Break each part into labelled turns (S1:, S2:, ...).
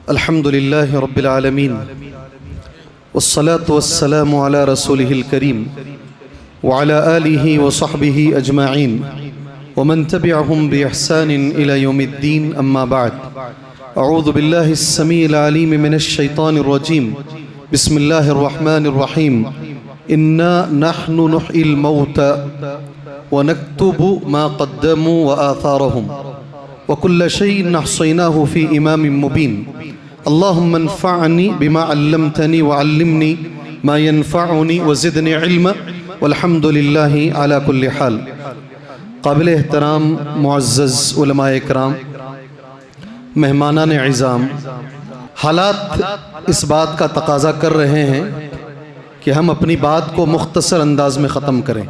S1: अल्हम्दुलिल्लाहि रब्बिल आलमीन वस्सलातु वस्सलामु अला रसूलिहिल करीम व अला आलिहि व सहबिहि अजमाइन व मन तबिअहुम बि इहसानिन इला यौमिद्दीन अम्मा बाद अऊज़ु बिल्लाहिस समीइल अलीम मिनश शैतानिर रजीम बिस्मिल्लाहिर रहमानिर रहीम इन्ना नहनु नुहयिल मौता व नक्तुबु मा क़द्दमू व आथारहुम व कुल्ल शैइन अहसैनाहु फ़ी इमामिम मुबीन अल्लाहुम्मा अन्फ़अनी बिमा अल्लमतनी व अल्लिमनी मा यनफ़अनी व ज़िदनी इल्मा वल्हम्दुलिल्लाहि अला कुल्लि हाल। काबिल एहतराम मुअज़्ज़ज़ उलमाए इकराम, मेहमानान इज़ाम, हालात इस बात का तकाज़ा कर रहे हैं कि हम अपनी बात को मुख्तसर अंदाज में ख़त्म करें।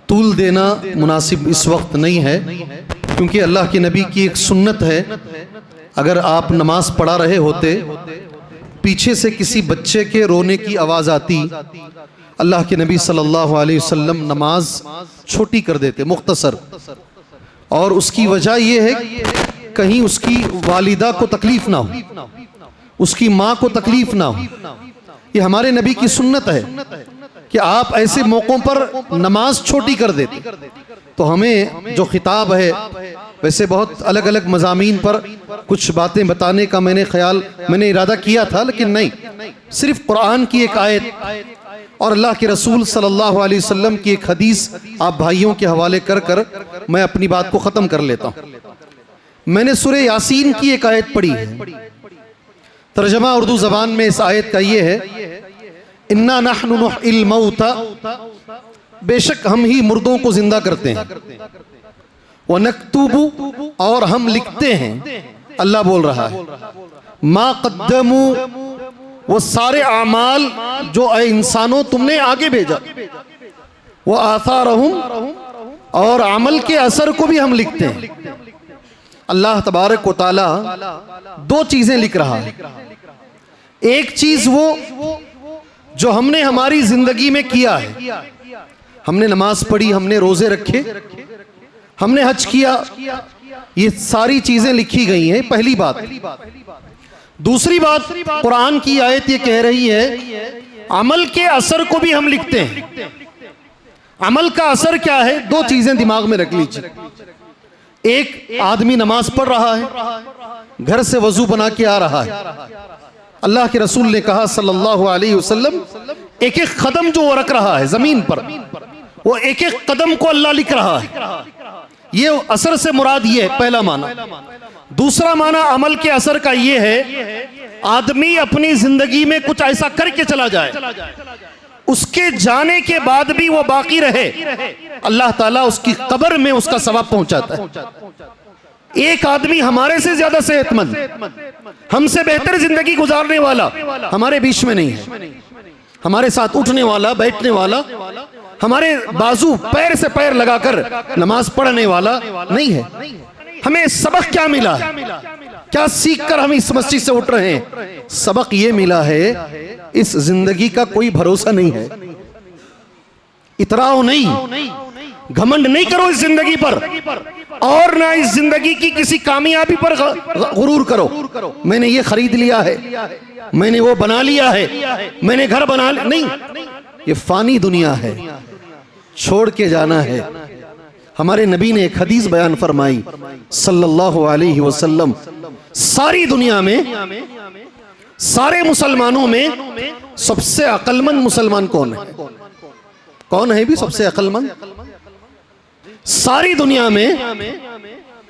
S1: तूल देना मुनासिब इस वक्त नहीं है, क्योंकि अल्लाह के नबी की एक सुन्नत है, अगर आप नमाज पढ़ा रहे होते, पीछे से किसी बच्चे के रोने की आवाज़ आती, अल्लाह के नबी सल्लल्लाहु अलैहि वसल्लम नमाज छोटी कर देते, मुख्तसर। और उसकी वजह यह है कहीं उसकी वालिदा को तकलीफ ना हो, उसकी माँ को तकलीफ ना हो। ये हमारे नबी की सुन्नत है कि आप ऐसे मौक़ों पर नमाज छोटी कर देते। तो हमें जो खिताब है, वैसे बहुत अलग अलग मज़ामीन पर कुछ बातें बताने का मैंने इरादा किया था, लेकिन नहीं, सिर्फ कुरान की एक आयत और अल्लाह के रसूल सल्लल्लाहु अलैहि वसल्लम की एक हदीस आप भाइयों के हवाले कर कर मैं अपनी बात को ख़त्म कर लेता हूँ। मैंने सूरह यासीन की एक आयत पढ़ी है, तर्जमा उर्दू ज़बान में इस आयत का ये है, इन्ना नहनु नुहयिल मौता, बेशक हम ही मुर्दों को जिंदा करते हैं, व नक्तुबु, और हम लिखते हैं, अल्लाह बोल रहा है, मा क़द्दमू, वो सारे आमाल जो ऐ इंसानों तुमने आगे भेजा, वो आसारहुम, और अमल के असर को भी हम लिखते हैं। अल्लाह तबारक व तआला दो चीजें लिख रहा है। एक चीज वो जो हमने हमारी जिंदगी में किया है, हमने नमाज पढ़ी, हमने रोजे रखे, हमने हज किया, ये सारी चीजें लिखी गई हैं, पहली बात। दूसरी बात, कुरान की आयत ये कह रही है, अमल के असर को भी हम लिखते हैं। अमल का असर क्या है? दो चीजें दिमाग में रख लीजिए। एक आदमी नमाज पढ़ रहा है, घर से वजू बना के आ रहा है, अल्लाह के रसूल ने कहा सल्लल्लाहु अलैहि वसल्लम, एक एक कदम जो वो रख रहा है जमीन पर, वो एक एक कदम को अल्लाह लिख रहा है। ये असर से मुराद ये है, पहला माना। दूसरा माना अमल के असर का ये है, आदमी अपनी जिंदगी में कुछ ऐसा करके चला जाए, उसके जाने के बाद भी वो बाकी रहे, अल्लाह ताला उसकी कब्र में उसका सवाब पहुंचाता है। एक आदमी हमारे से ज्यादा सेहतमंद, हमसे बेहतर जिंदगी गुजारने वाला हमारे बीच में नहीं है, हमारे साथ उठने वाला, बैठने वाला, हमारे बाजू पैर से पैर लगाकर नमाज पढ़ने वाला नहीं है। हमें सबक क्या मिला है? क्या सीखकर हम इस मस्जिद से उठ रहे हैं? सबक ये मिला है, इस जिंदगी का कोई भरोसा नहीं है। इतराओ नहीं, घमंड नहीं करो इस जिंदगी पर, और ना इस जिंदगी की किसी कामयाबी पर गुरूर करो। मैंने ये खरीद लिया है, मैंने वो बना लिया है, मैंने घर बना लिया, नहीं। ये फानी दुनिया है, छोड़ के जाना है। हमारे नबी ने एक हदीस बयान फरमाई सल्लल्लाहु अलैहि वसल्लम, सारी दुनिया में, सारे मुसलमानों में सबसे अक्लमंद मुसलमान कौन है? कौन है भी सबसे अक्लमंद? सारी दुनिया में,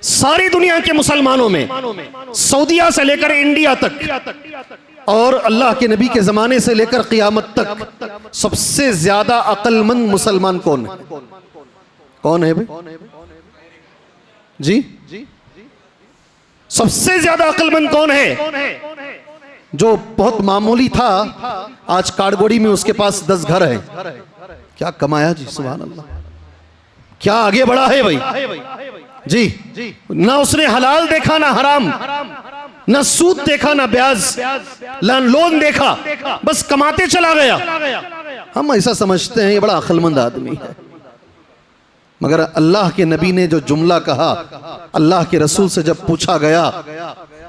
S1: सारी दुनिया के मुसलमानों में, सऊदीया से लेकर इंडिया तक और अल्लाह के नबी के जमाने से लेकर क़यामत तक सबसे ज्यादा अक्लमंद मुसलमान कौन है? कौन है भाई जी? सबसे ज्यादा अक्लमंद कौन है? जो बहुत मामूली था, आज काठगोड़ी में उसके पास 10 घर है। क्या कमाया जी, सुभान अल्लाह, क्या आगे बढ़ा है भाई जी। ना उसने हलाल देखा, ना हराम, ना सूद देखा, ना ब्याज, ना लोन देखा, बस कमाते चला गया। हम ऐसा समझते हैं ये बड़ा अक्लमंद आदमी है। मगर अल्लाह के नबी ने जो जुमला कहा, अल्लाह के रसूल से जब पूछा गया,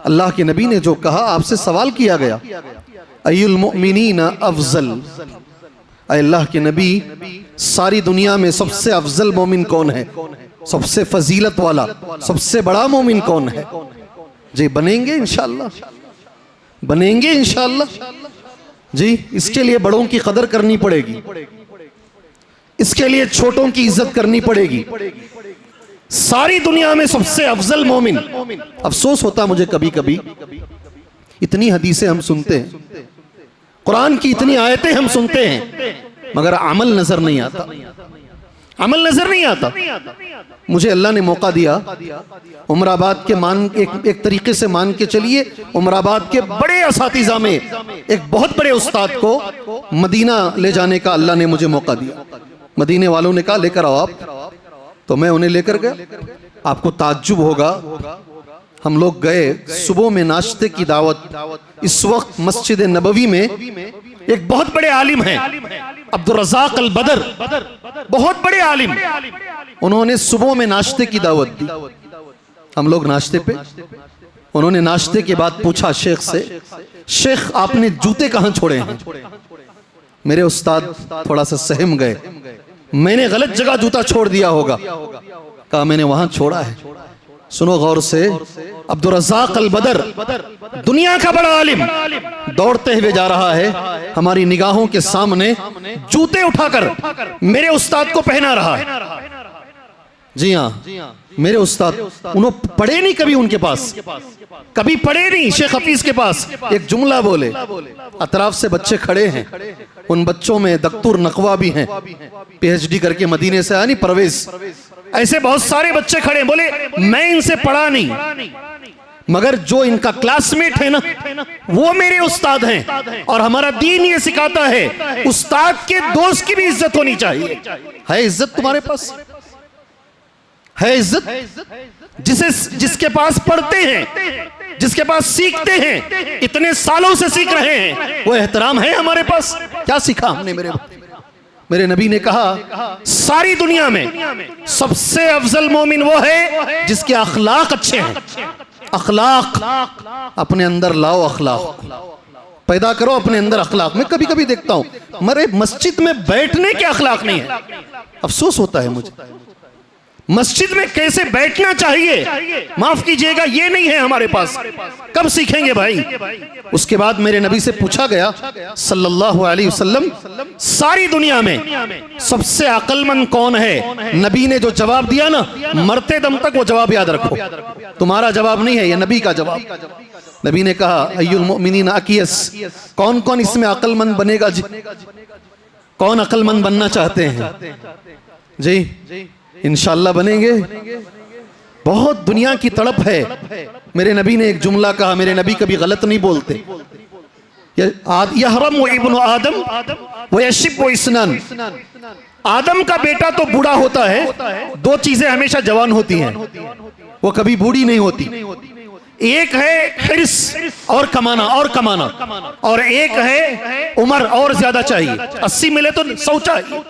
S1: अल्लाह के नबी ने जो कहा, आपसे सवाल किया गया, अय्युल मुमिनीना अफजल, अल्लाह के नबी सारी दुनिया में सबसे अफजल मोमिन कौन है, सबसे फजीलत वाला, सबसे बड़ा मोमिन कौन है? जी बनेंगे इंशाअल्लाह, बनेंगे इंशाअल्लाह जी। इसके लिए बड़ों की कदर करनी पड़ेगी, इसके लिए छोटों की इज्जत करनी पड़ेगी। सारी दुनिया में सबसे अफजल मोमिन। अफसोस होता मुझे कभी कभी, इतनी हदीसें हम सुनते हैं, कुरान की इतनी आयतें हम सुनते हैं, मगर अमल नजर नहीं आता, अमल नजर नहीं आता। मुझे अल्लाह ने मौका दिया, उमराबाद के एक तरीके से मान के चलिए, उमराबाद के बड़े असातिज़ा में एक बहुत बड़े उस्ताद को मदीना ले जाने का अल्लाह ने मुझे मौका दिया। मदीने वालों ने कहा लेकर आओ आप, तो मैं उन्हें लेकर गया। आपको ताज्जुब होगा, हम लोग गए, सुबह में नाश्ते की दावत। इस वक्त मस्जिद नबवी में एक बहुत बड़े आलिम हैं, अब्दुल रज़ाक अल बदर, बहुत बड़े आलिम, उन्होंने सुबह में नाश्ते की दावत दी। हम लोग नाश्ते पे, उन्होंने नाश्ते के बाद पूछा शेख से, शेख आपने जूते कहां छोड़े हैं? मेरे उस्ताद थोड़ा सा सहम गए, मैंने गलत जगह जूता छोड़ दिया होगा। कहा मैंने वहां छोड़ा है। सुनो गौर से, अब्दुल रज़ाक अल बदर, दुनिया का बड़ा आलिम, दौड़ते हुए जा रहा है, हमारी निगाहों के सामने जूते उठाकर मेरे उस्ताद को पहना रहा है। जी हाँ, मेरे उस्ताद, उन्होंने पढ़े नहीं कभी उनके पास, कभी पढ़े नहीं शेख हफीज के पास। एक जुमला बोले, अतराफ से बच्चे खड़े हैं, उन बच्चों में दक्तुर नकवा भी हैं, पीएचडी करके मदीने से आया नहीं, परवेज, ऐसे बहुत सारे बच्चे खड़े। बोले मैं इनसे पढ़ा नहीं, मगर जो इनका क्लासमेट है ना, वो मेरे उस्ताद हैं, और हमारा दीन ये सिखाता है उस्ताद के दोस्त की भी इज्जत होनी चाहिए। है इज्जत तुम्हारे पास? है इज्जत? जिसके पास पढ़ते हैं, जिसके पास सीखते हैं, इतने सालों से सीख रहे हैं, वो एहतराम है हमारे पास? क्या सीखा हमने? मेरे नबी ने कहा सारी दुनिया में सबसे अफजल मोमिन वो है जिसके अखलाक अच्छे हैं। अखलाक अपने अंदर लाओ, अखलाक पैदा करो अपने अंदर। अखलाक मैं कभी कभी देखता हूं मरे मस्जिद में बैठने के अखलाक नहीं है, अफसोस होता है मुझे। मस्जिद में कैसे बैठना चाहिए, माफ कीजिएगा, ये नहीं है हमारे पास। कब सीखेंगे भाई? उसके बाद मेरे नबी से पूछा गया सल्लल्लाहु अलैहि वसल्लम, सारी दुनिया में सबसे अक्लमंद कौन है? नबी ने जो जवाब दिया ना, मरते दम तक वो जवाब याद रखो, तुम्हारा जवाब नहीं है, ये नबी का जवाब। नबी ने कहा अय्युल मुमिनीना अकियस, कौन कौन इसमें अक्लमंद बनेगा जी? कौन अक्लमंद बनना चाहते हैं जी? इंशाअल्लाह बनेंगे। बहुत दुनिया की तड़प है। मेरे नबी ने एक जुमला कहा, मेरे नबी कभी गलत नहीं बोलते, यहरम व इब्नु आदम व यशिब व इसनान। आदम का बेटा तो बूढ़ा होता है, दो चीजें हमेशा जवान होती हैं, वो कभी बूढ़ी नहीं होती। एक है हिर्स और कमाना और एक है उम्र और ज्यादा चाहिए, 80 मिले तो 100 चाहिए।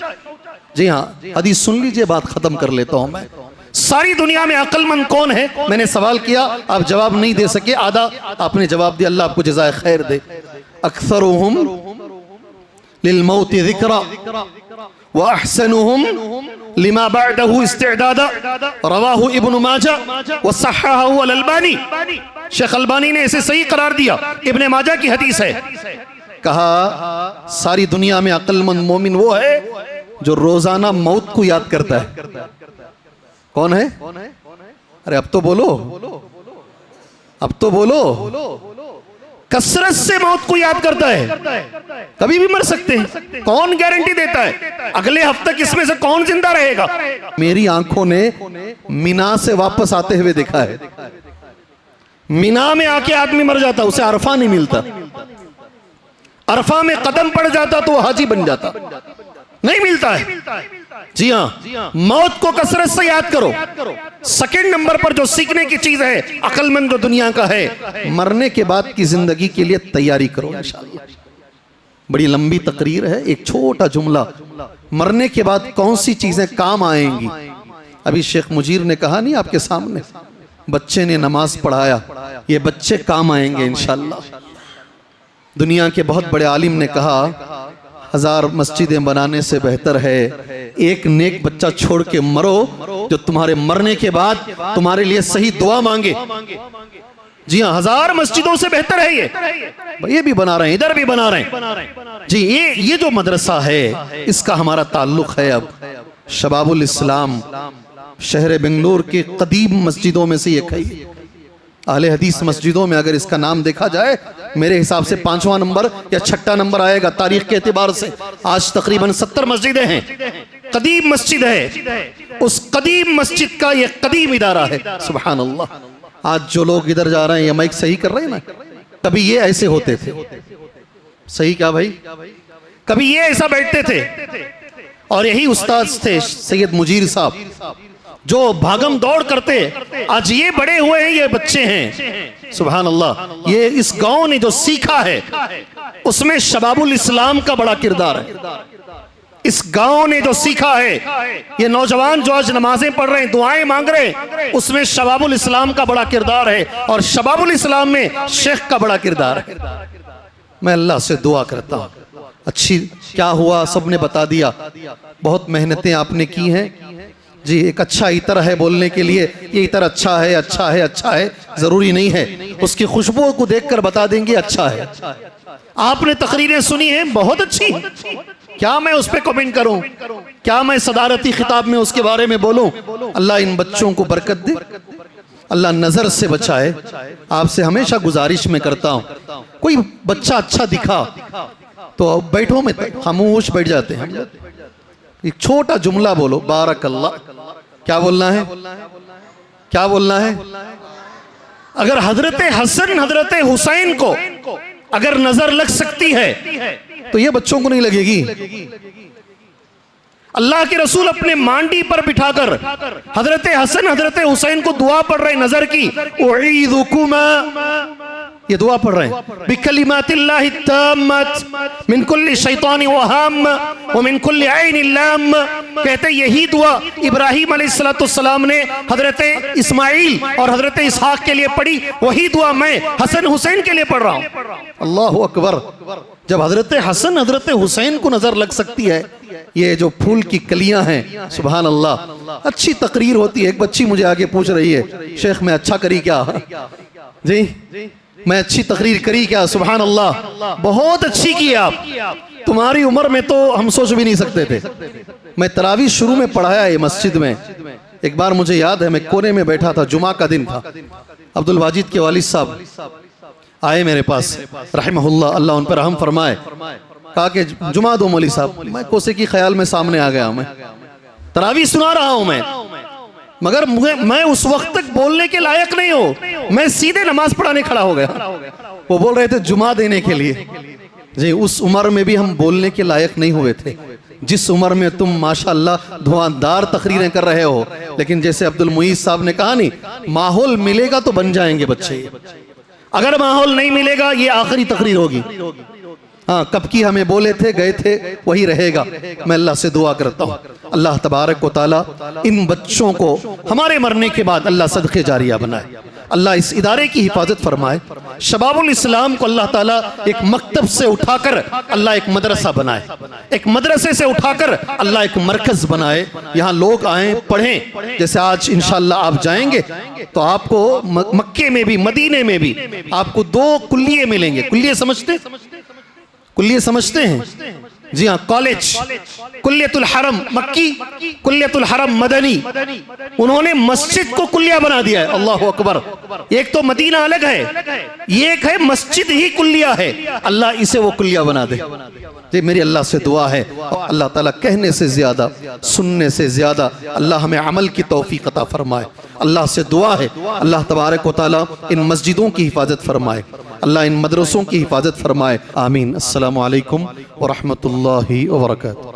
S1: जी हाँ, हदीस सुन लीजिए, बात खत्म कर लेता हूं मैं। सारी दुनिया में अक्लमंद कौन है? मैंने सवाल किया, आप जवाब नहीं दे सके, आधा आपने जवाब दिया, अल्लाह आपको जज़ाए खैर दे। अक्सरुहुम लिल मौत ज़िक्रा व अहसनुहुम लिमा बअदहु इस्तिअदादा, रवाहु इब्नु माजा व सह्हहु अल अलबानी। शेख अलबानी ने इसे सही करार दिया, इब्ने माजा की हदीस है। कहा सारी दुनिया में अक्लमंद मोमिन वो है जो रोजाना मौत को याद करता है। कौन है? अरे अब तो बोलो, अब तो बोलो। कसरत से मौत को याद करता है, कभी भी मर सकते हैं, कौन गारंटी देता है? अगले हफ्ते किसमें से कौन जिंदा रहेगा? मेरी आंखों ने मीना से वापस आते हुए देखा है। मीना में आके आदमी मर जाता, उसे अरफा नहीं मिलता। अरफा में कदम पड़ जाता तो हाजी बन जाता, नहीं मिलता है। जी हाँ, मौत को कसरत से याद करो। सेकंड नंबर पर जो सीखने की चीज है, अक्लमंद जो दुनिया का है, मरने के बाद की जिंदगी के लिए तैयारी करो इंशाअल्लाह। बड़ी लंबी तकरीर है, एक छोटा जुमला, मरने के बाद कौन सी चीजें काम आएंगी। अभी शेख मुजीर ने कहा नहीं आपके सामने, बच्चे ने नमाज पढ़ाया, ये बच्चे काम आएंगे इंशाअल्लाह। दुनिया के बहुत बड़े आलिम ने कहा 1000 मस्जिदें बनाने से बेहतर है एक नेक बच्चा छोड़ के मरो जो तुम्हारे मरने के बाद तुम्हारे लिए सही दुआ मांगे। जी हाँ, 1000 मस्जिदों से बेहतर है ये भी बना रहे हैं, इधर भी बना रहे हैं जी। ये जो मदरसा है इसका हमारा ताल्लुक है अब शबाबुल इस्लाम शहर बेंगलोर के कदीम मस्जिदों में से एक है। अहले हदीस मस्जिदों में अगर इसका नाम देखा जाए मेरे हिसाब से 5वां नंबर या 6ठा नंबर आएगा तारीख के एतबार से। आज तकरीबन 70 मस्जिदें हैं, कदीम मस्जिद है। उस कदीम मस्जिद का ये कदीम इदारा है। सुभान अल्लाह। आज जो लोग इधर जा रहे हैं, ये माइक सही कर रहे हैं ना, कभी ये ऐसे होते थे। सही क्या भाई? कभी ये ऐसा बैठते थे और यही उस्ताद थे सैयद मुजीर साहब जो भागम दौड़ करते। आज ये बड़े हुए हैं, ये बच्चे हैं। सुभान अल्लाह। ये इस गांव ने जो सीखा है उसमें शबाबुल इस्लाम का बड़ा किरदार है। इस गांव ने जो सीखा है, ये नौजवान जो आज नमाजें पढ़ रहे हैं, दुआएं मांग रहे हैं, उसमें शबाबुल इस्लाम का बड़ा किरदार है और शबाबुल इस्लाम में शेख का बड़ा किरदार है। मैं अल्लाह से दुआ करता हूं। अच्छी क्या हुआ सबने बता दिया, बहुत मेहनतें आपने की हैं जी। एक अच्छा इतर है बोलने के लिए, ये इतर अच्छा है, अच्छा है, अच्छा है, जरूरी नहीं है। उसकी खुशबू को देखकर बता देंगे अच्छा है। आपने तकरीरें सुनी हैं, बहुत अच्छी, क्या मैं उस पर कमेंट करूं, क्या मैं सदारती खिताब में उसके बारे में बोलूं। अल्लाह इन बच्चों को बरकत दे, अल्लाह नजर से बचाए। आपसे हमेशा गुजारिश में करता हूं, कोई बच्चा अच्छा दिखा तो बैठो में खामोश बैठ जाते हैं हम। एक छोटा जुमला बोलो, बारक अल्लाह। क्या बोलना है? क्या बोलना है? अगर हजरत हसन हजरत हुसैन को अगर नजर लग सकती है तो ये बच्चों को नहीं लगेगी। अल्लाह के रसूल अपने मांडी पर बिठाकर हजरत हसन हजरत हुसैन को दुआ पढ़ रहे, नजर की उईदुकुमा, ये दुआ पढ़ रहे हैं बिकलिमातिल्लाहि ताम्मत मिन कुल्ली शैतानि वहाम व मिन कुल्ली ऐनिल लाम। कहते यही दुआ इब्राहिम अलैहिस्सलाम ने हजरत इस्माइल और हजरत इसहाक के लिए पढ़ी, वही दुआ मैं हसन हुसैन के लिए पढ़ रहा हूं। अल्लाहु अकबर। जब हजरत हसन हजरत हुसैन को नजर लग सकती है, ये जो फूल की कलियां हैं, सुभान अल्लाह। अच्छी तकरीर होती है। एक बच्ची मुझे आगे पूछ रही है, शेख मैं अच्छा करी क्या? जी मैं अच्छी तकरीर करी क्या? सुभान अल्लाह, बहुत अच्छी की आप। तुम्हारी उम्र में तो हम सोच भी नहीं सकते थे। मैं तरावी शुरू में पढ़ाया है मस्जिद में। एक बार मुझे याद है, मैं कोने में बैठा था, जुमा का दिन था। अब्दुल वाजिद के वालिद साहब आए मेरे पास रहमहुल्लाह, अल्लाह उन पर रहम फरमाए। कहा कि जुमा दो मौली साहब। मैं कोसे की ख्याल में सामने आ गया, मैं तरावी सुना रहा हूं मगर मैं उस वक्त तक बोलने के लायक नहीं हूं। मैं सीधे नमाज पढ़ाने खड़ा हो गया। वो बोल रहे थे जुमा देने के लिए। जी उस उम्र में भी हम बोलने के लायक नहीं हुए थे। जिस उम्र में तुम माशाअल्लाह धुआंधार तकरीरें कर रहे हो, लेकिन जैसे अब्दुल मुईज साहब ने कहा नहीं, माहौल मिलेगा तो बन जाएंगे बच्चे। अगर माहौल नहीं मिलेगा ये आखिरी तकरीर होगी। हाँ, कब की हमें बोले थे, गए थे, वही रहेगा। मैं अल्लाह से दुआ करता हूँ अल्लाह तबारक व तआला इन बच्चों को हमारे मरने के बाद अल्लाह सदक़े जारिया बनाए। अल्लाह इस इदारे की हिफाजत फरमाए। शबाबुल इस्लाम को अल्लाह ताला एक मकतब से उठाकर अल्लाह एक मदरसा बनाए, एक मदरसे से उठाकर अल्लाह एक मरकज बनाए। यहाँ लोग आए, पढ़ें। जैसे आज इंशाअल्लाह आप जाएंगे तो आपको मक्के में भी मदीने में भी आपको 2 कुल्लिये मिलेंगे। कुल्लिये समझते? कुल्लिये समझते हैं? जी हाँ, कॉलेज कुल्लियतुल हरम मक्की, कुल्लियतुल हरम मदनी। उन्होंने मस्जिद को कुल्लिया बना दिया है। अल्लाह अकबर। एक तो मदीना अलग है, ये एक है मस्जिद ही कुल्लिया है। अल्लाह इसे वो कुल्लिया बना दे। जी मेरी अल्लाह से दुआ है, अल्लाह ताला कहने से ज्यादा सुनने से ज्यादा अल्लाह हमें अमल की तौफीक अता फरमाए। अल्लाह से दुआ है अल्लाह तबारक व तआला इन मस्जिदों की हिफाजत फरमाए, अल्लाह इन मदरसों की हिफाजत फरमाए। आमीन। अस्सलामु अलैकुम व रहमतुल्लाहि व बरकातुहू।